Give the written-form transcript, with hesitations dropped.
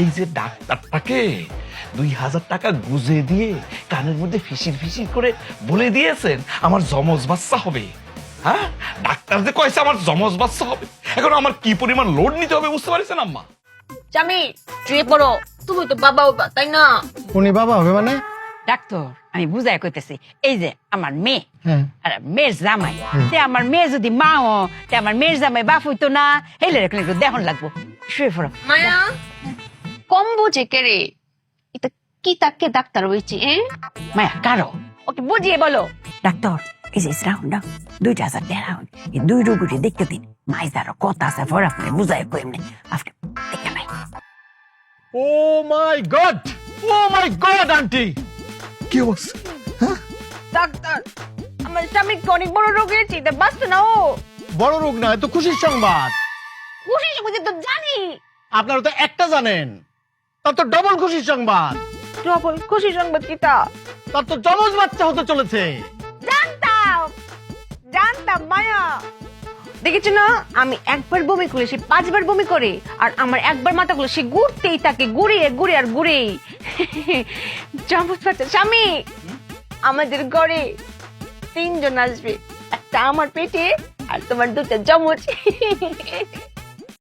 এই যে ডাক্তারটাকে 2000 টাকা গুজে দিয়ে কানের মধ্যে ফিসির ফিসির করে বলে দিয়েছেন আমার জমজ বাচ্চা হবে। হ্যাঁ, ডাক্তার যে কয়েছে আমার জমজ বাচ্চা হবে, এখন আমার কি পরিমাণ লোড নিতে হবে বুঝতে পারছেন আম্মা? জামি শুয়ে পড়ো, তুমি তো বাবা হবা তাই না? উনি বাবা হবে মানে? ডাক্তার আমি বুঝাই কইতেছি, এই যে আমার মেয়ে হ্যাঁ। আর মেয়ের জামাই, তে আমার মেয়ে যদি মা হ, তে আমার মেয়ের জামাই বাপ হইতো না, হেলে রেখে একটু দেখুন লাগবো। শুয়ে পড়ো। মায়া কম বোঝে কে রে, এটা কি তাকে ডাক্তার হয়েছে? মায়া কারো ওকে বুঝিয়ে বলো। ডাক্তার এই যে রাউন্ড না 2000 টাকা রাউন্ড, এই দুই রোগীকে দেখতে দিন, মাইজারও কথা আছে পর আপনি বুঝাই কইমনে আপনি দেখে নাই। ও মাই গড, ও মাই গড আন্টি, কি অবস্থা? ডাক্তার আমার স্বামীকে অনেক বড় রোগ হয়েছে, এটা বাঁচবে না ও। বড় রোগ না, এ তো খুশির সংবাদ। খুশি বুঝে তো জানি, আপনারা তো একটা জানেন, তার তো ডবল খুশির সংবাদ। ডবল খুশি সংবাদ কিটা? তার তো জমজ বাচ্চা হতে চলেছে। জানতাম জানতাম মায়া, দেখেছো না আমি একবার বমি করে সে 5 বার বমি করে, আর আমার একবার মাথা গুলো সে ঘুরতেই থাকে, ঘুরে ঘুরে আর ঘুরে। জমজ বাচ্চা স্বামী, আমাদের ঘরে 3 জন আসবে, একটা আমার পেটে আর তোমার 2টা জমজ।